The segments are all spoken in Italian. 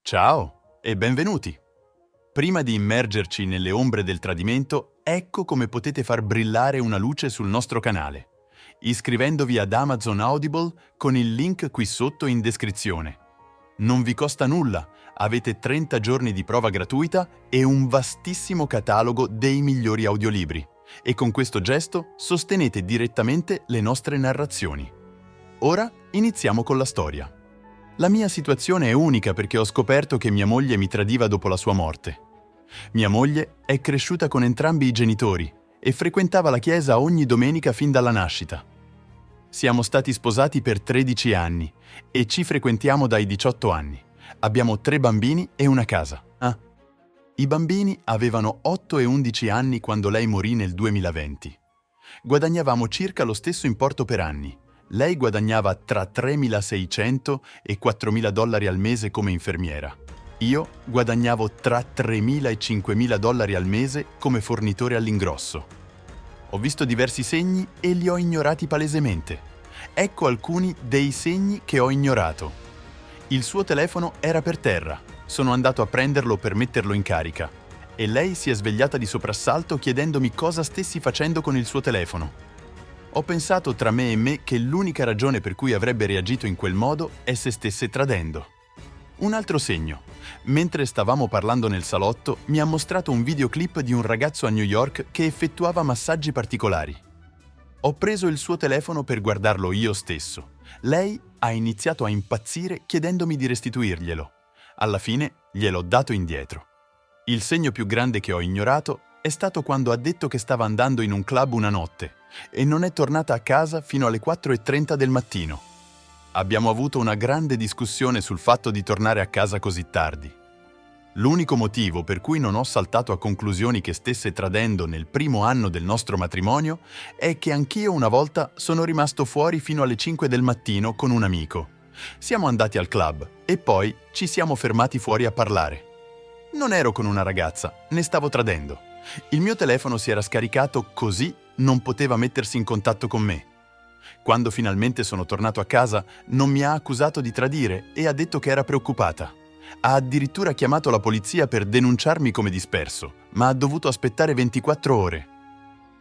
Ciao e benvenuti! Prima di immergerci nelle ombre del tradimento, ecco come potete far brillare una luce sul nostro canale, iscrivendovi ad Amazon Audible con il link qui sotto in descrizione. Non vi costa nulla, avete 30 giorni di prova gratuita e un vastissimo catalogo dei migliori audiolibri. E con questo gesto sostenete direttamente le nostre narrazioni. Ora iniziamo con la storia. La mia situazione è unica perché ho scoperto che mia moglie mi tradiva dopo la sua morte. Mia moglie è cresciuta con entrambi i genitori e frequentava la chiesa ogni domenica fin dalla nascita. Siamo stati sposati per 13 anni e ci frequentiamo dai 18 anni. Abbiamo 3 bambini e una casa. I bambini avevano 8 e 11 anni quando lei morì nel 2020. Guadagnavamo circa lo stesso importo per anni. Lei guadagnava tra 3.600 e 4.000 dollari al mese come infermiera. Io guadagnavo tra 3.000 e 5.000 dollari al mese come fornitore all'ingrosso. Ho visto diversi segni e li ho ignorati palesemente. Ecco alcuni dei segni che ho ignorato. Il suo telefono era per terra. Sono andato a prenderlo per metterlo in carica e lei si è svegliata di soprassalto chiedendomi cosa stessi facendo con il suo telefono. Ho pensato tra me e me che l'unica ragione per cui avrebbe reagito in quel modo è se stesse tradendo. Un altro segno. Mentre stavamo parlando nel salotto, mi ha mostrato un videoclip di un ragazzo a New York che effettuava massaggi particolari. Ho preso il suo telefono per guardarlo io stesso. Lei ha iniziato a impazzire chiedendomi di restituirglielo. Alla fine gliel'ho dato indietro. Il segno più grande che ho ignorato è stato quando ha detto che stava andando in un club una notte e non è tornata a casa fino alle 4:30 del mattino. Abbiamo avuto una grande discussione sul fatto di tornare a casa così tardi. L'unico motivo per cui non ho saltato a conclusioni che stesse tradendo nel primo anno del nostro matrimonio è che anch'io una volta sono rimasto fuori fino alle 5 del mattino con un amico. Siamo andati al club e poi ci siamo fermati fuori a parlare. Non ero con una ragazza, ne stavo tradendo. Il mio telefono si era scaricato così non poteva mettersi in contatto con me. Quando finalmente sono tornato a casa non mi ha accusato di tradire e ha detto che era preoccupata. Ha addirittura chiamato la polizia per denunciarmi come disperso, ma ha dovuto aspettare 24 ore.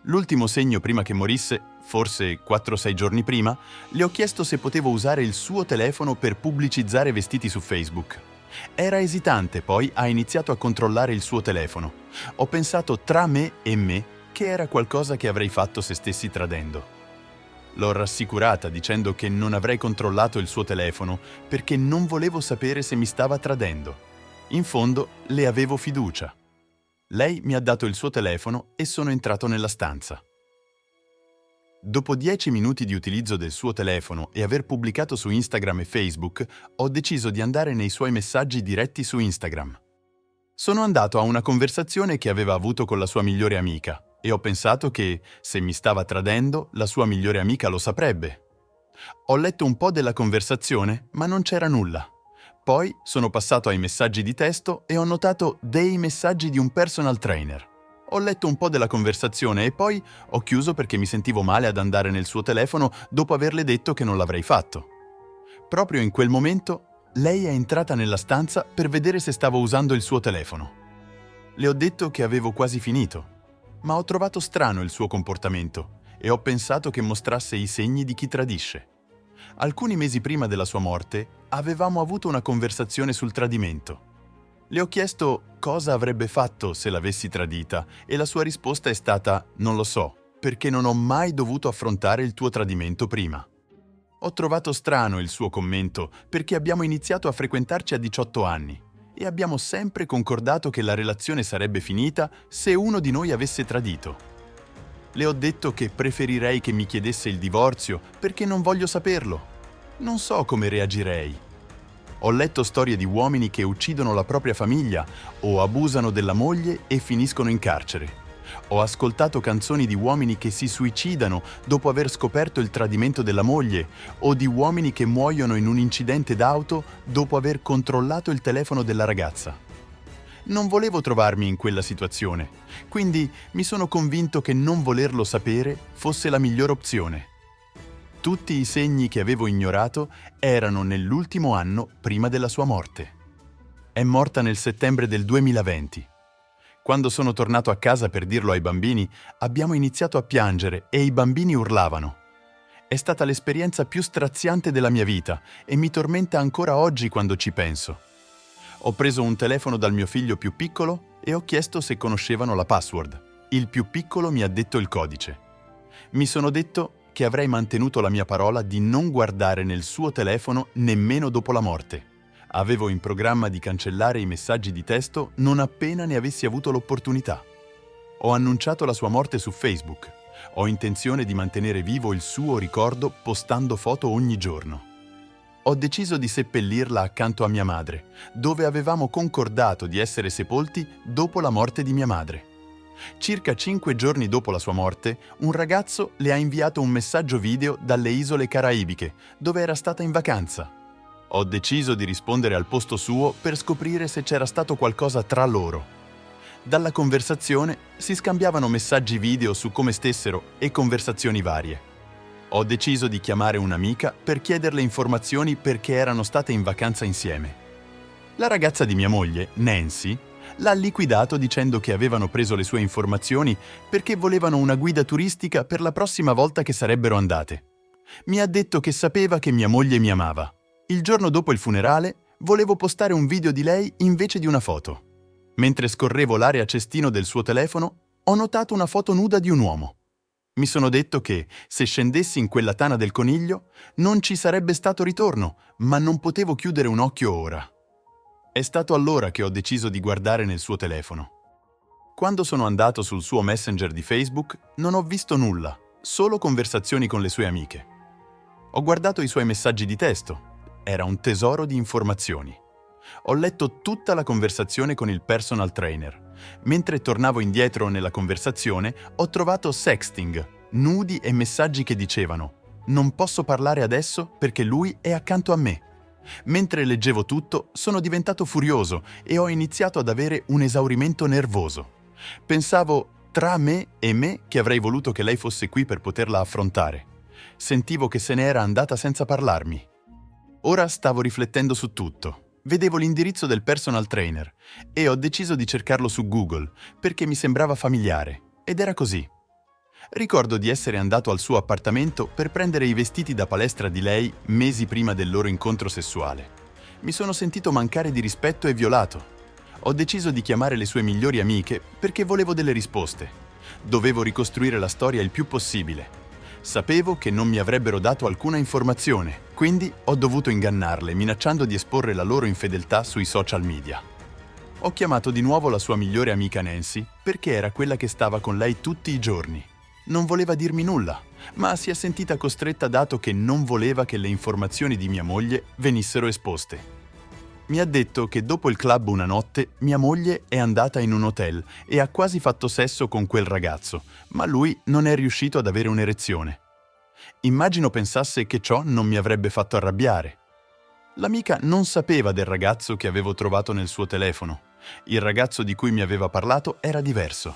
L'ultimo segno prima che morisse, forse 4-6 giorni prima, le ho chiesto se potevo usare il suo telefono per pubblicizzare vestiti su Facebook. Era esitante, poi ha iniziato a controllare il suo telefono. Ho pensato tra me e me che era qualcosa che avrei fatto se stessi tradendo. L'ho rassicurata dicendo che non avrei controllato il suo telefono perché non volevo sapere se mi stava tradendo. In fondo, le avevo fiducia. Lei mi ha dato il suo telefono e sono entrato nella stanza. Dopo 10 minuti di utilizzo del suo telefono e aver pubblicato su Instagram e Facebook, ho deciso di andare nei suoi messaggi diretti su Instagram. Sono andato a una conversazione che aveva avuto con la sua migliore amica e ho pensato che, se mi stava tradendo, la sua migliore amica lo saprebbe. Ho letto un po' della conversazione, ma non c'era nulla. Poi sono passato ai messaggi di testo e ho notato dei messaggi di un personal trainer. Ho letto un po' della conversazione e poi ho chiuso perché mi sentivo male ad andare nel suo telefono dopo averle detto che non l'avrei fatto. Proprio in quel momento, lei è entrata nella stanza per vedere se stavo usando il suo telefono. Le ho detto che avevo quasi finito, ma ho trovato strano il suo comportamento e ho pensato che mostrasse i segni di chi tradisce. Alcuni mesi prima della sua morte, avevamo avuto una conversazione sul tradimento. Le ho chiesto cosa avrebbe fatto se l'avessi tradita e la sua risposta è stata «Non lo so, perché non ho mai dovuto affrontare il tuo tradimento prima». Ho trovato strano il suo commento perché abbiamo iniziato a frequentarci a 18 anni e abbiamo sempre concordato che la relazione sarebbe finita se uno di noi avesse tradito. Le ho detto che preferirei che mi chiedesse il divorzio perché non voglio saperlo. Non so come reagirei. Ho letto storie di uomini che uccidono la propria famiglia o abusano della moglie e finiscono in carcere. Ho ascoltato canzoni di uomini che si suicidano dopo aver scoperto il tradimento della moglie o di uomini che muoiono in un incidente d'auto dopo aver controllato il telefono della ragazza. Non volevo trovarmi in quella situazione, quindi mi sono convinto che non volerlo sapere fosse la migliore opzione. Tutti i segni che avevo ignorato erano nell'ultimo anno prima della sua morte. È morta nel settembre del 2020. Quando sono tornato a casa per dirlo ai bambini, abbiamo iniziato a piangere e i bambini urlavano. È stata l'esperienza più straziante della mia vita e mi tormenta ancora oggi quando ci penso. Ho preso un telefono dal mio figlio più piccolo e ho chiesto se conoscevano la password. Il più piccolo mi ha detto il codice. Mi sono detto che avrei mantenuto la mia parola di non guardare nel suo telefono nemmeno dopo la morte. Avevo in programma di cancellare i messaggi di testo non appena ne avessi avuto l'opportunità. Ho annunciato la sua morte su Facebook. Ho intenzione di mantenere vivo il suo ricordo postando foto ogni giorno. Ho deciso di seppellirla accanto a mia madre, dove avevamo concordato di essere sepolti dopo la morte di mia madre. Circa 5 giorni dopo la sua morte, un ragazzo le ha inviato un messaggio video dalle isole caraibiche, dove era stata in vacanza. Ho deciso di rispondere al posto suo per scoprire se c'era stato qualcosa tra loro. Dalla conversazione si scambiavano messaggi video su come stessero e conversazioni varie. Ho deciso di chiamare un'amica per chiederle informazioni perché erano state in vacanza insieme. La ragazza di mia moglie, Nancy, l'ha liquidato dicendo che avevano preso le sue informazioni perché volevano una guida turistica per la prossima volta che sarebbero andate. Mi ha detto che sapeva che mia moglie mi amava. Il giorno dopo il funerale volevo postare un video di lei invece di una foto. Mentre scorrevo l'area cestino del suo telefono, ho notato una foto nuda di un uomo. Mi sono detto che, se scendessi in quella tana del coniglio, non ci sarebbe stato ritorno, ma non potevo chiudere un occhio ora. È stato allora che ho deciso di guardare nel suo telefono. Quando sono andato sul suo Messenger di Facebook, non ho visto nulla, solo conversazioni con le sue amiche. Ho guardato i suoi messaggi di testo. Era un tesoro di informazioni. Ho letto tutta la conversazione con il personal trainer. Mentre tornavo indietro nella conversazione, ho trovato sexting, nudi e messaggi che dicevano «Non posso parlare adesso perché lui è accanto a me». Mentre leggevo tutto, sono diventato furioso e ho iniziato ad avere un esaurimento nervoso. Pensavo tra me e me che avrei voluto che lei fosse qui per poterla affrontare. Sentivo che se ne era andata senza parlarmi. Ora stavo riflettendo su tutto. Vedevo l'indirizzo del personal trainer e ho deciso di cercarlo su Google perché mi sembrava familiare. Ed era così. Ricordo di essere andato al suo appartamento per prendere i vestiti da palestra di lei mesi prima del loro incontro sessuale. Mi sono sentito mancare di rispetto e violato. Ho deciso di chiamare le sue migliori amiche perché volevo delle risposte. Dovevo ricostruire la storia il più possibile. Sapevo che non mi avrebbero dato alcuna informazione, quindi ho dovuto ingannarle, minacciando di esporre la loro infedeltà sui social media. Ho chiamato di nuovo la sua migliore amica Nancy perché era quella che stava con lei tutti i giorni. Non voleva dirmi nulla, ma si è sentita costretta dato che non voleva che le informazioni di mia moglie venissero esposte. Mi ha detto che dopo il club una notte mia moglie è andata in un hotel e ha quasi fatto sesso con quel ragazzo, ma lui non è riuscito ad avere un'erezione. Immagino pensasse che ciò non mi avrebbe fatto arrabbiare. L'amica non sapeva del ragazzo che avevo trovato nel suo telefono. Il ragazzo di cui mi aveva parlato era diverso.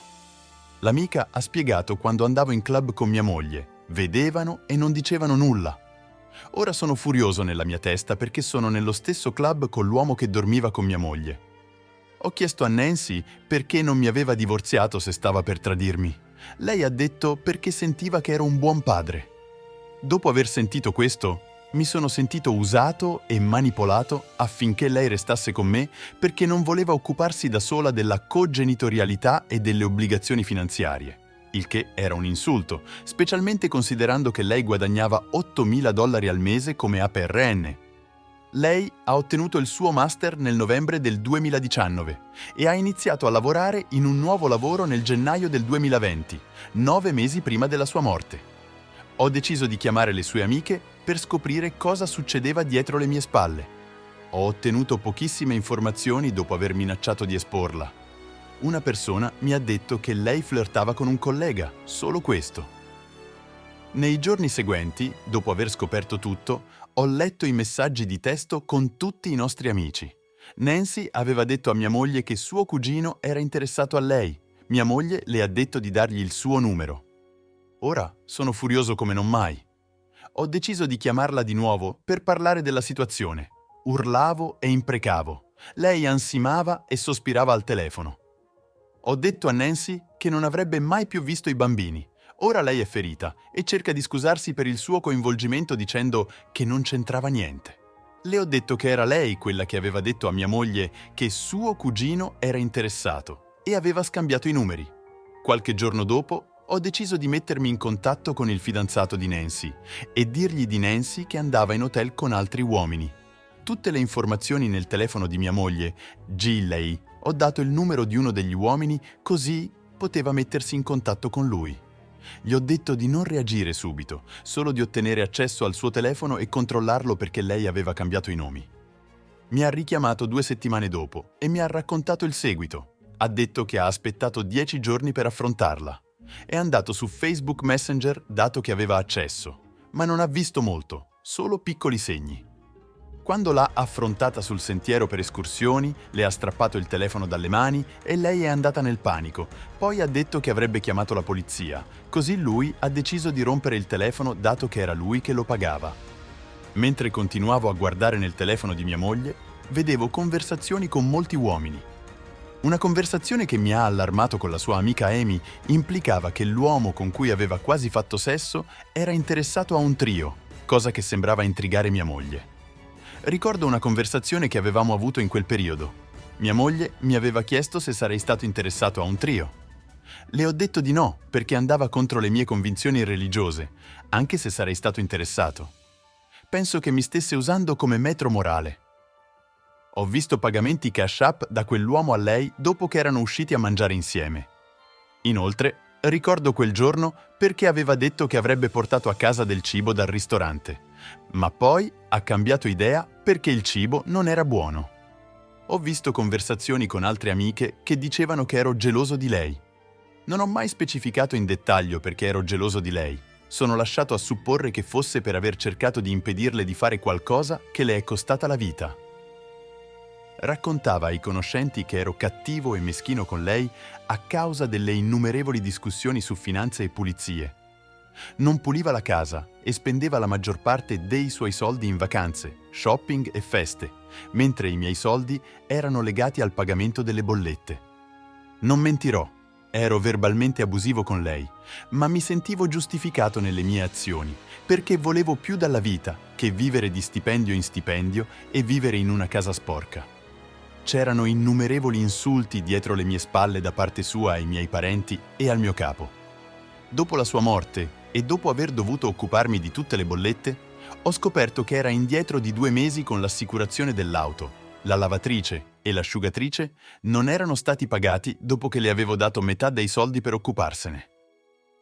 L'amica ha spiegato quando andavo in club con mia moglie. Vedevano e non dicevano nulla. Ora sono furioso nella mia testa perché sono nello stesso club con l'uomo che dormiva con mia moglie. Ho chiesto a Nancy perché non mi aveva divorziato se stava per tradirmi. Lei ha detto perché sentiva che ero un buon padre. Dopo aver sentito questo, mi sono sentito usato e manipolato affinché lei restasse con me perché non voleva occuparsi da sola della cogenitorialità e delle obbligazioni finanziarie. Il che era un insulto, specialmente considerando che lei guadagnava $8.000 al mese come APRN. Lei ha ottenuto il suo master nel novembre del 2019 e ha iniziato a lavorare in un nuovo lavoro nel gennaio del 2020, 9 mesi prima della sua morte. Ho deciso di chiamare le sue amiche per scoprire cosa succedeva dietro le mie spalle. Ho ottenuto pochissime informazioni dopo aver minacciato di esporla. Una persona mi ha detto che lei flirtava con un collega, solo questo. Nei giorni seguenti, dopo aver scoperto tutto, ho letto i messaggi di testo con tutti i nostri amici. Nancy aveva detto a mia moglie che suo cugino era interessato a lei. Mia moglie le ha detto di dargli il suo numero. Ora sono furioso come non mai. Ho deciso di chiamarla di nuovo per parlare della situazione. Urlavo e imprecavo. Lei ansimava e sospirava al telefono. Ho detto a Nancy che non avrebbe mai più visto i bambini. Ora lei è ferita e cerca di scusarsi per il suo coinvolgimento dicendo che non c'entrava niente. Le ho detto che era lei quella che aveva detto a mia moglie che suo cugino era interessato e aveva scambiato i numeri. Qualche giorno dopo ho deciso di mettermi in contatto con il fidanzato di Nancy e dirgli di Nancy che andava in hotel con altri uomini. Tutte le informazioni nel telefono di mia moglie, Gilley, ho dato il numero di uno degli uomini così poteva mettersi in contatto con lui. Gli ho detto di non reagire subito, solo di ottenere accesso al suo telefono e controllarlo perché lei aveva cambiato i nomi. Mi ha richiamato 2 settimane dopo e mi ha raccontato il seguito. Ha detto che ha aspettato 10 giorni per affrontarla. È andato su Facebook Messenger dato che aveva accesso, ma non ha visto molto, solo piccoli segni. Quando l'ha affrontata sul sentiero per escursioni, le ha strappato il telefono dalle mani e lei è andata nel panico. Poi ha detto che avrebbe chiamato la polizia, così lui ha deciso di rompere il telefono dato che era lui che lo pagava. Mentre continuavo a guardare nel telefono di mia moglie, vedevo conversazioni con molti uomini. Una conversazione che mi ha allarmato con la sua amica Amy implicava che l'uomo con cui aveva quasi fatto sesso era interessato a un trio, cosa che sembrava intrigare mia moglie. Ricordo una conversazione che avevamo avuto in quel periodo. Mia moglie mi aveva chiesto se sarei stato interessato a un trio. Le ho detto di no, perché andava contro le mie convinzioni religiose, anche se sarei stato interessato. Penso che mi stesse usando come metro morale. Ho visto pagamenti cash app da quell'uomo a lei dopo che erano usciti a mangiare insieme. Inoltre, ricordo quel giorno perché aveva detto che avrebbe portato a casa del cibo dal ristorante, ma poi ha cambiato idea perché il cibo non era buono. Ho visto conversazioni con altre amiche che dicevano che ero geloso di lei. Non ho mai specificato in dettaglio perché ero geloso di lei. Sono lasciato a supporre che fosse per aver cercato di impedirle di fare qualcosa che le è costata la vita. Raccontava ai conoscenti che ero cattivo e meschino con lei a causa delle innumerevoli discussioni su finanze e pulizie. Non puliva la casa e spendeva la maggior parte dei suoi soldi in vacanze, shopping e feste, mentre i miei soldi erano legati al pagamento delle bollette. Non mentirò, ero verbalmente abusivo con lei, ma mi sentivo giustificato nelle mie azioni, perché volevo più dalla vita che vivere di stipendio in stipendio e vivere in una casa sporca. C'erano innumerevoli insulti dietro le mie spalle da parte sua ai miei parenti e al mio capo. Dopo la sua morte e dopo aver dovuto occuparmi di tutte le bollette, ho scoperto che era indietro di 2 mesi con l'assicurazione dell'auto. La lavatrice e l'asciugatrice non erano stati pagati dopo che le avevo dato metà dei soldi per occuparsene.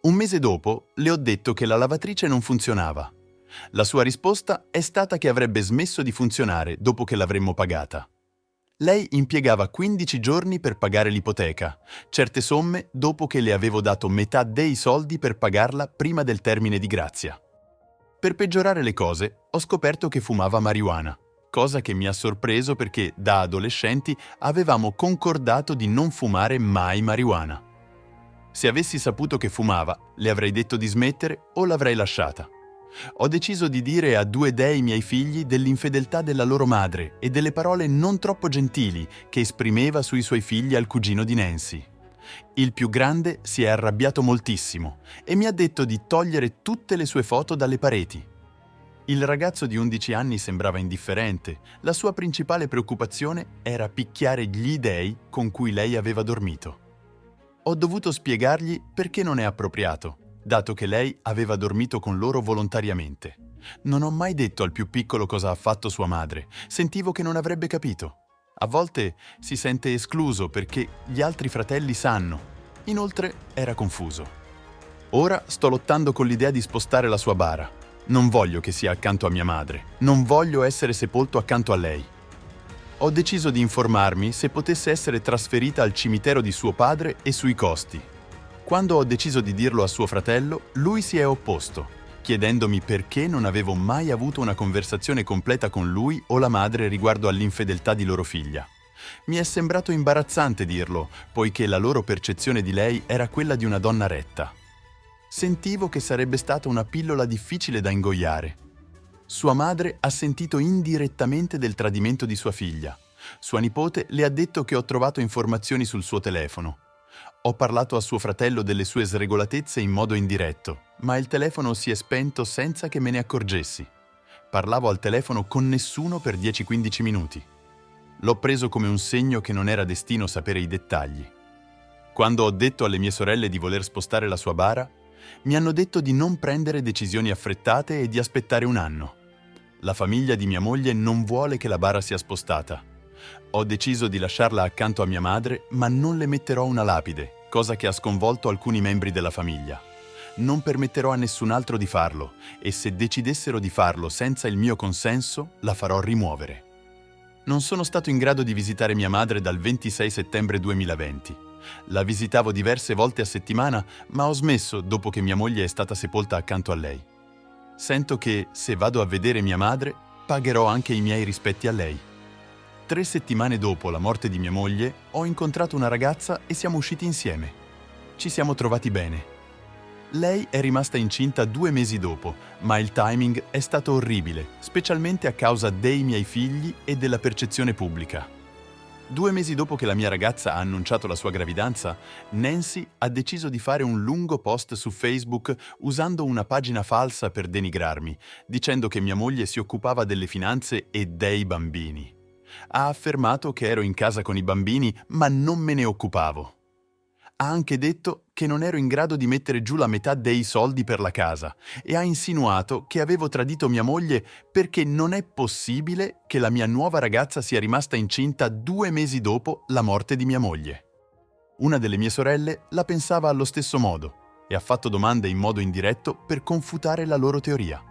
Un mese dopo le ho detto che la lavatrice non funzionava. La sua risposta è stata che avrebbe smesso di funzionare dopo che l'avremmo pagata. Lei impiegava 15 giorni per pagare l'ipoteca, certe somme dopo che le avevo dato metà dei soldi per pagarla prima del termine di grazia. Per peggiorare le cose, ho scoperto che fumava marijuana, cosa che mi ha sorpreso perché da adolescenti avevamo concordato di non fumare mai marijuana. Se avessi saputo che fumava, le avrei detto di smettere o l'avrei lasciata. Ho deciso di dire a 2 dei miei figli dell'infedeltà della loro madre e delle parole non troppo gentili che esprimeva sui suoi figli al cugino di Nancy. Il più grande si è arrabbiato moltissimo e mi ha detto di togliere tutte le sue foto dalle pareti. Il ragazzo di 11 anni sembrava indifferente, la sua principale preoccupazione era picchiare gli dei con cui lei aveva dormito. Ho dovuto spiegargli perché non è appropriato, dato che lei aveva dormito con loro volontariamente. Non ho mai detto al più piccolo cosa ha fatto sua madre, sentivo che non avrebbe capito. A volte si sente escluso perché gli altri fratelli sanno. Inoltre era confuso. Ora sto lottando con l'idea di spostare la sua bara. Non voglio che sia accanto a mia madre, non voglio essere sepolto accanto a lei. Ho deciso di informarmi se potesse essere trasferita al cimitero di suo padre e sui costi. Quando ho deciso di dirlo a suo fratello, lui si è opposto, chiedendomi perché non avevo mai avuto una conversazione completa con lui o la madre riguardo all'infedeltà di loro figlia. Mi è sembrato imbarazzante dirlo, poiché la loro percezione di lei era quella di una donna retta. Sentivo che sarebbe stata una pillola difficile da ingoiare. Sua madre ha sentito indirettamente del tradimento di sua figlia. Sua nipote le ha detto che ho trovato informazioni sul suo telefono. Ho parlato a suo fratello delle sue sregolatezze in modo indiretto, ma il telefono si è spento senza che me ne accorgessi. Parlavo al telefono con nessuno per 10-15 minuti. L'ho preso come un segno che non era destino sapere i dettagli. Quando ho detto alle mie sorelle di voler spostare la sua bara, mi hanno detto di non prendere decisioni affrettate e di aspettare un anno. La famiglia di mia moglie non vuole che la bara sia spostata. Ho deciso di lasciarla accanto a mia madre, ma non le metterò una lapide, cosa che ha sconvolto alcuni membri della famiglia. Non permetterò a nessun altro di farlo e se decidessero di farlo senza il mio consenso, la farò rimuovere. Non sono stato in grado di visitare mia madre dal 26 settembre 2020. La visitavo diverse volte a settimana, ma ho smesso dopo che mia moglie è stata sepolta accanto a lei. Sento che, se vado a vedere mia madre, pagherò anche i miei rispetti a lei. 3 settimane dopo la morte di mia moglie, ho incontrato una ragazza e siamo usciti insieme. Ci siamo trovati bene. Lei è rimasta incinta 2 mesi dopo, ma il timing è stato orribile, specialmente a causa dei miei figli e della percezione pubblica. 2 mesi dopo che la mia ragazza ha annunciato la sua gravidanza, Nancy ha deciso di fare un lungo post su Facebook usando una pagina falsa per denigrarmi, dicendo che mia moglie si occupava delle finanze e dei bambini. Ha affermato che ero in casa con i bambini, ma non me ne occupavo. Ha anche detto che non ero in grado di mettere giù la metà dei soldi per la casa e ha insinuato che avevo tradito mia moglie perché non è possibile che la mia nuova ragazza sia rimasta incinta 2 mesi dopo la morte di mia moglie. Una delle mie sorelle la pensava allo stesso modo e ha fatto domande in modo indiretto per confutare la loro teoria.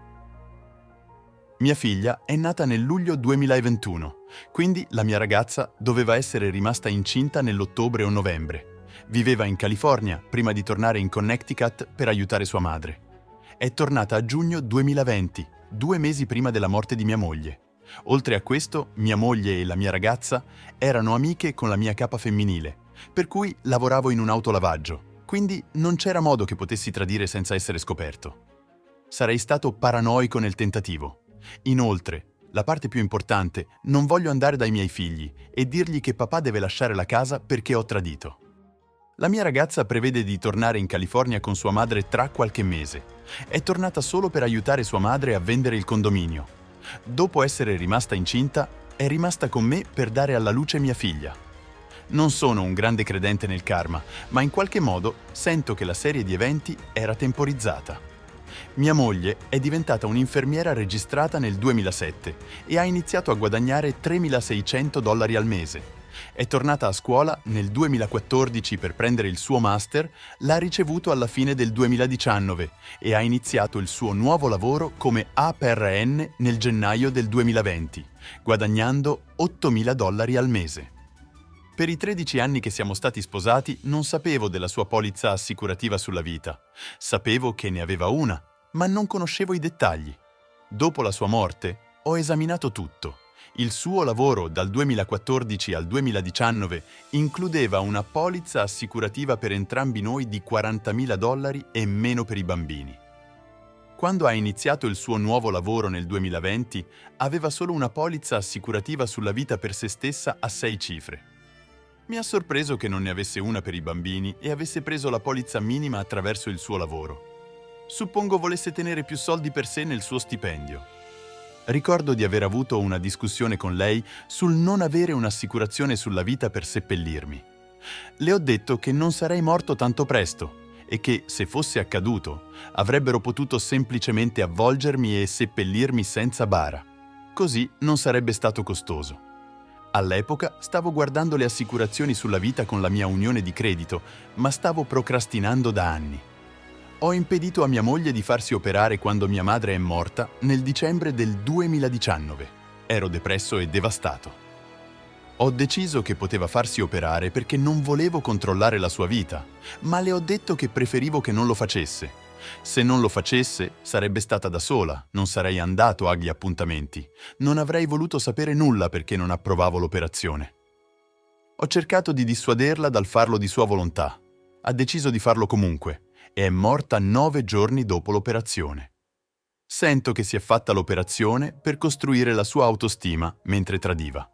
Mia figlia è nata nel luglio 2021, quindi la mia ragazza doveva essere rimasta incinta nell'ottobre o novembre. Viveva in California prima di tornare in Connecticut per aiutare sua madre. È tornata a giugno 2020, 2 mesi prima della morte di mia moglie. Oltre a questo, mia moglie e la mia ragazza erano amiche con la mia capa femminile, per cui lavoravo in un autolavaggio, quindi non c'era modo che potessi tradire senza essere scoperto. Sarei stato paranoico nel tentativo. Inoltre, la parte più importante, non voglio andare dai miei figli e dirgli che papà deve lasciare la casa perché ho tradito. La mia ragazza prevede di tornare in California con sua madre tra qualche mese. È tornata solo per aiutare sua madre a vendere il condominio. Dopo essere rimasta incinta, è rimasta con me per dare alla luce mia figlia. Non sono un grande credente nel karma, ma in qualche modo sento che la serie di eventi era temporizzata. Mia moglie è diventata un'infermiera registrata nel 2007 e ha iniziato a guadagnare $3.600 al mese. È tornata a scuola nel 2014 per prendere il suo master, l'ha ricevuto alla fine del 2019 e ha iniziato il suo nuovo lavoro come APRN nel gennaio del 2020, guadagnando $8.000 al mese. Per i 13 anni che siamo stati sposati non sapevo della sua polizza assicurativa sulla vita. Sapevo che ne aveva una, ma non conoscevo i dettagli. Dopo la sua morte ho esaminato tutto. Il suo lavoro dal 2014 al 2019 includeva una polizza assicurativa per entrambi noi di $40.000 e meno per i bambini. Quando ha iniziato il suo nuovo lavoro nel 2020, aveva solo una polizza assicurativa sulla vita per se stessa a 6 cifre. Mi ha sorpreso che non ne avesse una per i bambini e avesse preso la polizza minima attraverso il suo lavoro. Suppongo volesse tenere più soldi per sé nel suo stipendio. Ricordo di aver avuto una discussione con lei sul non avere un'assicurazione sulla vita per seppellirmi. Le ho detto che non sarei morto tanto presto e che, se fosse accaduto, avrebbero potuto semplicemente avvolgermi e seppellirmi senza bara. Così non sarebbe stato costoso. All'epoca stavo guardando le assicurazioni sulla vita con la mia unione di credito, ma stavo procrastinando da anni. Ho impedito a mia moglie di farsi operare quando mia madre è morta nel dicembre del 2019. Ero depresso e devastato. Ho deciso che poteva farsi operare perché non volevo controllare la sua vita, ma le ho detto che preferivo che non lo facesse. Se non lo facesse, sarebbe stata da sola, non sarei andato agli appuntamenti. Non avrei voluto sapere nulla perché non approvavo l'operazione. Ho cercato di dissuaderla dal farlo di sua volontà. Ha deciso di farlo comunque e è morta 9 giorni dopo l'operazione. Sento che si è fatta l'operazione per costruire la sua autostima mentre tradiva.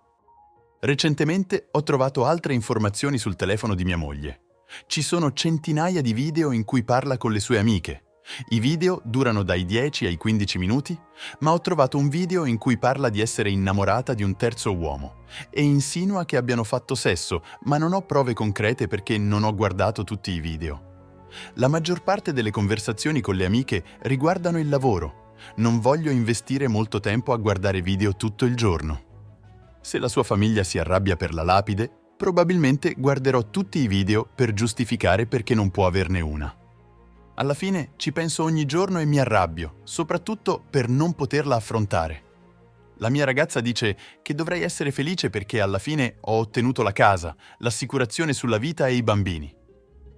Recentemente ho trovato altre informazioni sul telefono di mia moglie. Ci sono centinaia di video in cui parla con le sue amiche. I video durano dai 10 ai 15 minuti, ma ho trovato un video in cui parla di essere innamorata di un terzo uomo e insinua che abbiano fatto sesso, ma non ho prove concrete perché non ho guardato tutti i video. La maggior parte delle conversazioni con le amiche riguardano il lavoro. Non voglio investire molto tempo a guardare video tutto il giorno. Se la sua famiglia si arrabbia per la lapide, probabilmente guarderò tutti i video per giustificare perché non può averne una. Alla fine ci penso ogni giorno e mi arrabbio, soprattutto per non poterla affrontare. La mia ragazza dice che dovrei essere felice perché alla fine ho ottenuto la casa, l'assicurazione sulla vita e i bambini.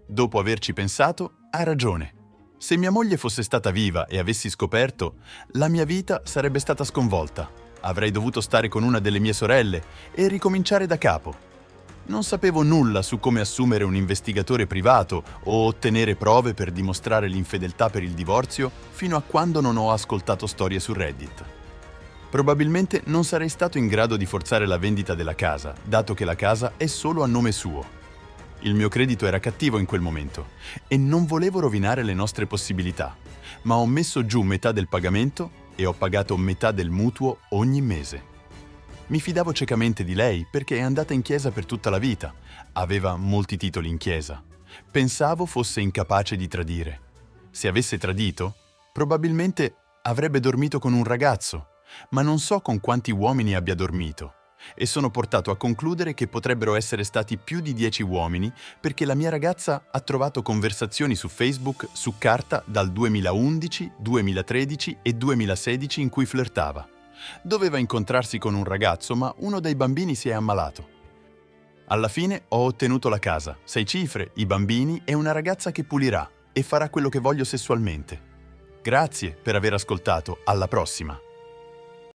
Dopo averci pensato, ha ragione. Se mia moglie fosse stata viva e avessi scoperto, la mia vita sarebbe stata sconvolta. Avrei dovuto stare con una delle mie sorelle e ricominciare da capo. Non sapevo nulla su come assumere un investigatore privato o ottenere prove per dimostrare l'infedeltà per il divorzio fino a quando non ho ascoltato storie su Reddit. Probabilmente non sarei stato in grado di forzare la vendita della casa, dato che la casa è solo a nome suo. Il mio credito era cattivo in quel momento e non volevo rovinare le nostre possibilità, ma ho messo giù metà del pagamento e ho pagato metà del mutuo ogni mese. Mi fidavo ciecamente di lei perché è andata in chiesa per tutta la vita, aveva molti titoli in chiesa. Pensavo fosse incapace di tradire. Se avesse tradito, probabilmente avrebbe dormito con un ragazzo, ma non so con quanti uomini abbia dormito. E sono portato a concludere che potrebbero essere stati più di 10 uomini perché la mia ragazza ha trovato conversazioni su Facebook su carta dal 2011, 2013 e 2016 in cui flirtava. Doveva incontrarsi con un ragazzo, ma uno dei bambini si è ammalato. Alla fine ho ottenuto la casa, 6 cifre, i bambini e una ragazza che pulirà e farà quello che voglio sessualmente. Grazie per aver ascoltato, alla prossima!